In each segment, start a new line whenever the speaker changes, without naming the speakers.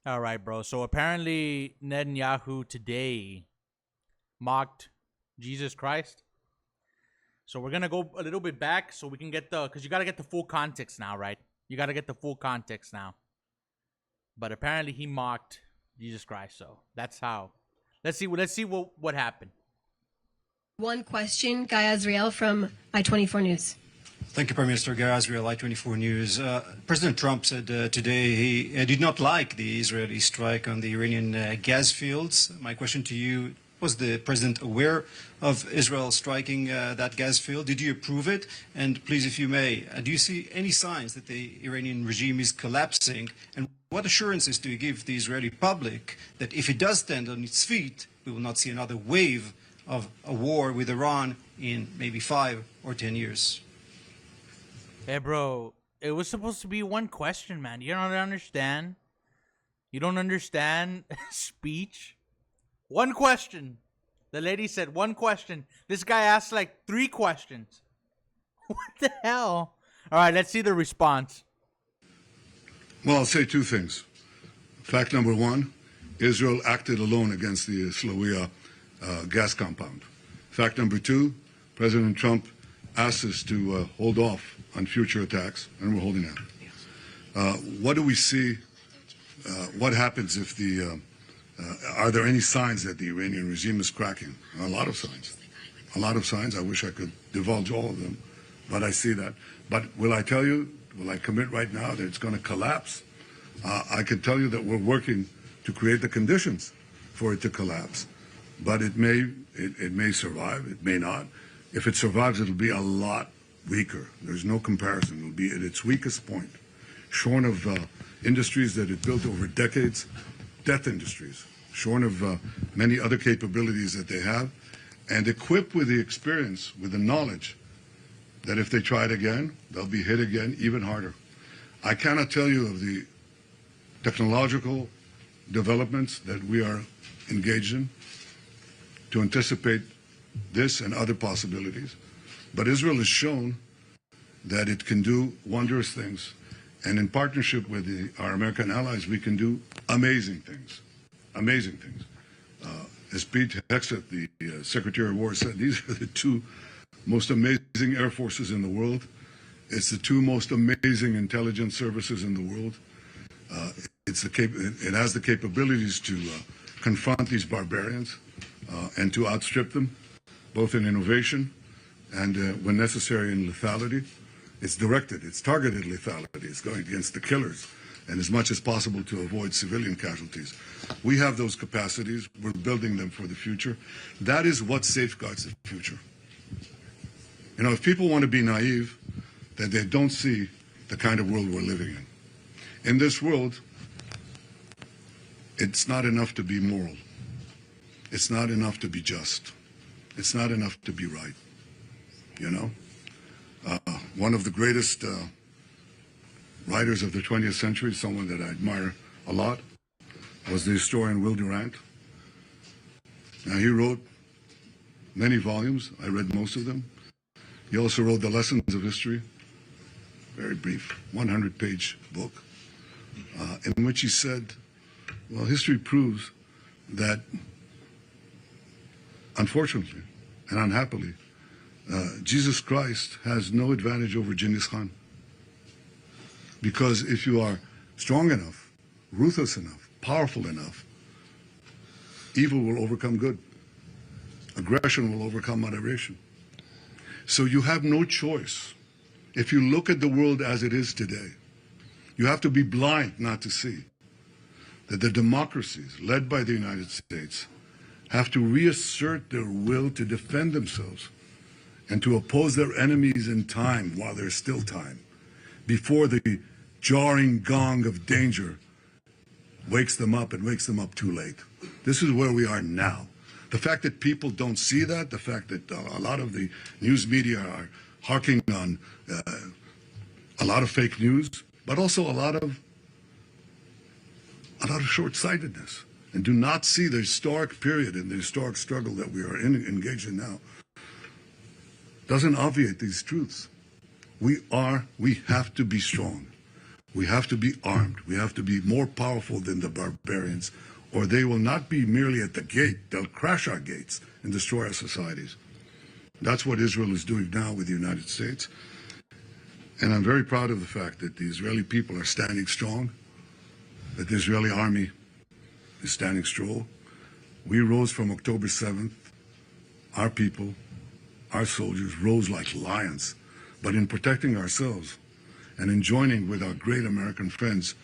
All right, bro. So apparently Netanyahu today mocked Jesus Christ. So we're gonna go a little bit back so we can get because you gotta get the full context now, right? You gotta get the full context now. But apparently he mocked Jesus Christ, so that's how. Let's see what happened.
One question, Guy Azriel from I-24 News.
Thank you, Prime Minister. Guy Azriel, I-24 News. President Trump said today he did not like the Israeli strike on the Iranian gas fields. My question to you, was the President aware of Israel striking that gas field? Did you approve it? And please, if you may, do you see any signs that the Iranian regime is collapsing? And what assurances do you give the Israeli public that if it does stand on its feet, we will not see another wave of a war with Iran in maybe 5 or 10 years?
Hey, bro, it was supposed to be one question, man. You don't understand? You don't understand speech? One question. The lady said one question. This guy asked like 3 questions. What the hell? All right, let's see the response.
Well, I'll say 2 things. Fact number 1, Israel acted alone against the Slawiya gas compound. Fact number 2, President Trump asked us to hold off on future attacks, and we're holding out. What do we see? What happens if are there any signs that the Iranian regime is cracking? A lot of signs. A lot of signs. I wish I could divulge all of them, but I see that. But will I tell you, will I commit right now that it's going to collapse? I can tell you that we're working to create the conditions for it to collapse. But it may survive, it may not. If it survives, it'll be a lot weaker. There's no comparison. It'll be at its weakest point, shorn of industries that it built over decades, death industries, shorn of many other capabilities that they have, and equipped with the experience, with the knowledge that if they try it again, they'll be hit again even harder. I cannot tell you of the technological developments that we are engaged in to anticipate this and other possibilities. But Israel has shown that it can do wondrous things. And in partnership with our American allies, we can do amazing things. Amazing things. As Pete Hegseth, the Secretary of War, said, these are the 2 most amazing air forces in the world. It's the 2 most amazing intelligence services in the world. It has the capabilities to confront these barbarians and to outstrip them, both in innovation and, when necessary, in lethality. It's directed, it's targeted lethality. It's going against the killers and as much as possible to avoid civilian casualties. We have those capacities. We're building them for the future. That is what safeguards the future. You know, if people want to be naive, then they don't see the kind of world we're living in. In this world, it's not enough to be moral. It's not enough to be just. It's not enough to be right, you know? One of the greatest writers of the 20th century, someone that I admire a lot, was the historian Will Durant. Now, he wrote many volumes. I read most of them. He also wrote The Lessons of History, very brief, 100-page book, in which he said, well, history proves that, unfortunately and unhappily, Jesus Christ has no advantage over Genghis Khan. Because if you are strong enough, ruthless enough, powerful enough, evil will overcome good. Aggression will overcome moderation. So you have no choice. If you look at the world as it is today, you have to be blind not to see that the democracies led by the United States have to reassert their will to defend themselves and to oppose their enemies in time while there's still time, before the jarring gong of danger wakes them up and wakes them up too late. This is where we are now. The fact that people don't see that, the fact that a lot of the news media are harking on a lot of fake news, but also a lot of short-sightedness, and do not see the historic period and the historic struggle that we are engaged in now, doesn't obviate these truths. We have to be strong. We have to be armed. We have to be more powerful than the barbarians, or they will not be merely at the gate. They'll crash our gates and destroy our societies. That's what Israel is doing now with the United States. And I'm very proud of the fact that the Israeli people are standing strong, that the Israeli army is standing strong. We rose from October 7th. Our people, our soldiers rose like lions. But in protecting ourselves and in joining with our great American friends,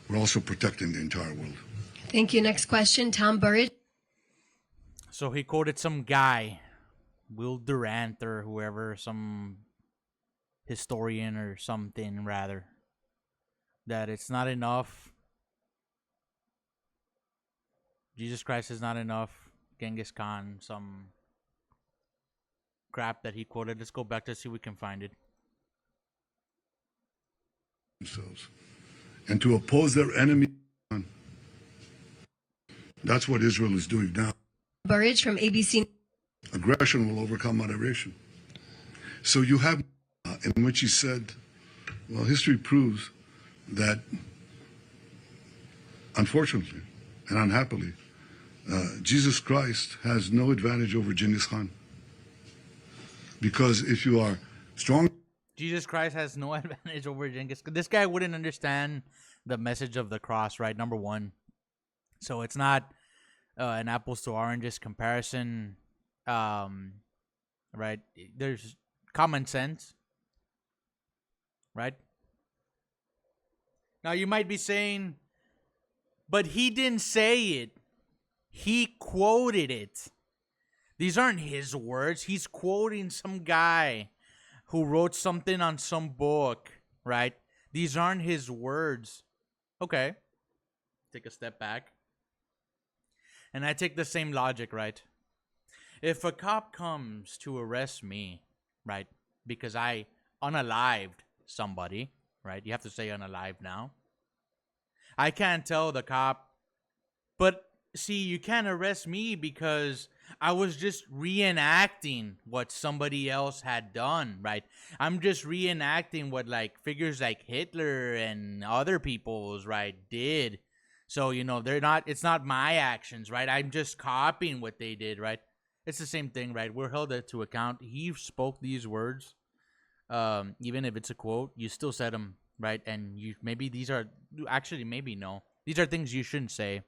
we're also protecting the entire world.
Thank you. Next question, Tom Burridge.
So he quoted some guy, Will Durant or whoever, some historian or something rather, that it's not enough. Jesus Christ is not enough. Genghis Khan, some crap that he quoted. Let's go back to see if we can find it.
Themselves. And to oppose their enemy. That's what Israel is doing now.
Burridge from ABC.
Aggression will overcome moderation. So you have in which he said, well, history proves that, unfortunately and unhappily, Jesus Christ has no advantage over Genghis Khan. Because if you are strong...
Jesus Christ has no advantage over Genghis Khan. This guy wouldn't understand the message of the cross, right? Number one. So it's not an apples to oranges comparison, right? There's common sense, right? Now you might be saying, but he didn't say it. He quoted it. These aren't his words. He's quoting some guy who wrote something on some book, right? These aren't his words. Okay. Take a step back. And I take the same logic, right? If a cop comes to arrest me, right, because I unalived somebody, right? You have to say unalive now. I can't tell the cop, but see, you can't arrest me because I was just reenacting what somebody else had done, right? I'm just reenacting what like figures like Hitler and other people's, right, did. So, you know, it's not my actions, right? I'm just copying what they did, right? It's the same thing, right? We're held to account. He spoke these words. Even if it's a quote, you still said them, right? And maybe these are, actually, maybe no. These are things you shouldn't say.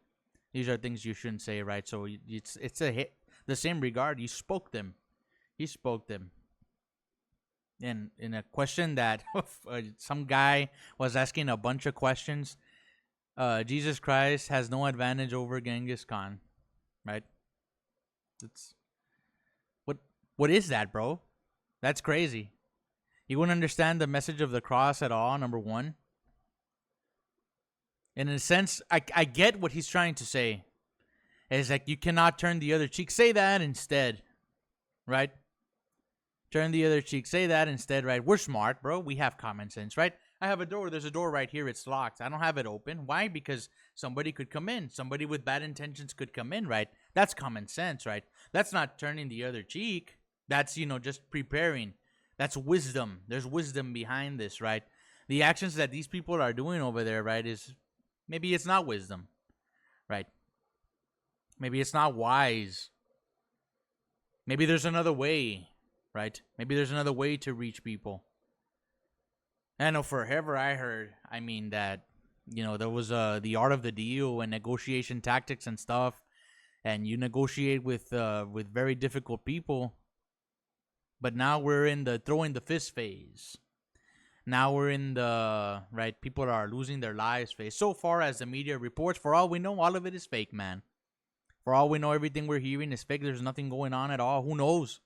These are things you shouldn't say, right? So it's a hit. The same regard, you spoke them. He spoke them. And in a question that some guy was asking a bunch of questions, Jesus Christ has no advantage over Genghis Khan, right? It's what is that, bro? That's crazy. You wouldn't understand the message of the cross at all, number one. And in a sense, I get what he's trying to say. It's like you cannot turn the other cheek. Say that instead, right? Turn the other cheek. Say that instead, right? We're smart, bro. We have common sense, right? I have a door. There's a door right here. It's locked. I don't have it open. Why? Because somebody could come in. Somebody with bad intentions could come in, right? That's common sense, right? That's not turning the other cheek. That's, just preparing. That's wisdom. There's wisdom behind this, right? The actions that these people are doing over there, right, is maybe it's not wisdom, right? Maybe it's not wise. Maybe there's another way, right? Maybe there's another way to reach people. I know forever I heard, that, there was the art of the deal and negotiation tactics and stuff. And you negotiate with very difficult people. But now we're in the throwing the fist phase. Now we're in the, right, people are losing their lives phase. So far as the media reports, for all we know, all of it is fake, man. For all we know, everything we're hearing is fake. There's nothing going on at all. Who knows?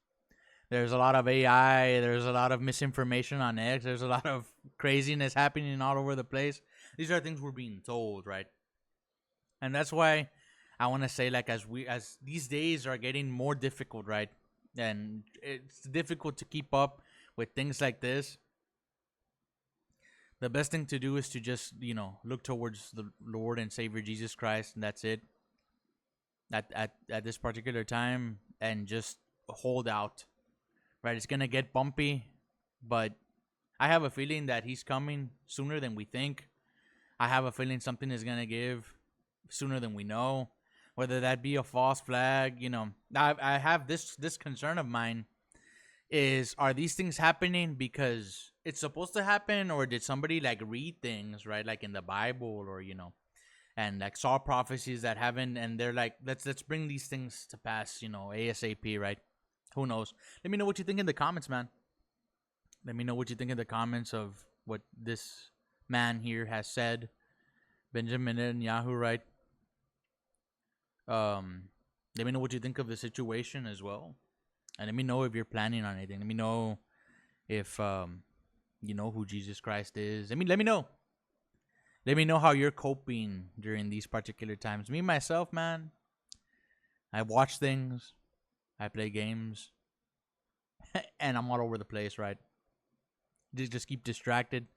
There's a lot of AI. There's a lot of misinformation on X. There's a lot of craziness happening all over the place. These are things we're being told, right? And that's why I want to say, like, as these days are getting more difficult, right? And it's difficult to keep up with things like this. The best thing to do is to just, look towards the Lord and Savior Jesus Christ, and that's it. At this particular time, and just hold out. Right? It's gonna get bumpy, but I have a feeling that he's coming sooner than we think. I have a feeling something is gonna give sooner than we know. Whether that be a false flag, you know, I have this concern of mine is, are these things happening because it's supposed to happen, or did somebody like read things, right, like in the Bible, or you know, and like saw prophecies that haven't, and they're like, let's bring these things to pass, you know, ASAP, right? Who knows? Let me know what you think in the comments, man. Let me know what you think in the comments of what this man here has said, Benjamin Netanyahu, right? Let me know what you think of the situation as well, and let me know if you're planning on anything. Let me know if you know who Jesus Christ is. Let me know. Let me know how you're coping during these particular times. Me myself, man, I watch things, I play games, and I'm all over the place, right? Just keep distracted.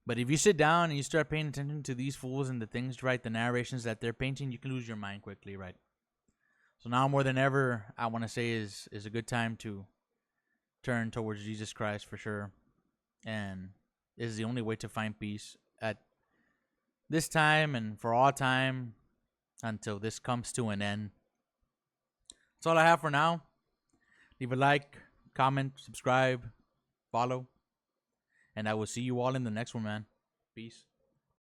But if you sit down and you start paying attention to these fools and the things, right, the narrations that they're painting, you can lose your mind quickly, right? So now more than ever, I want to say is a good time to turn towards Jesus Christ for sure. And this is the only way to find peace at this time and for all time until this comes to an end. That's all I have for now. Leave a like, comment, subscribe, follow. And I will see you all in the next one, man. Peace.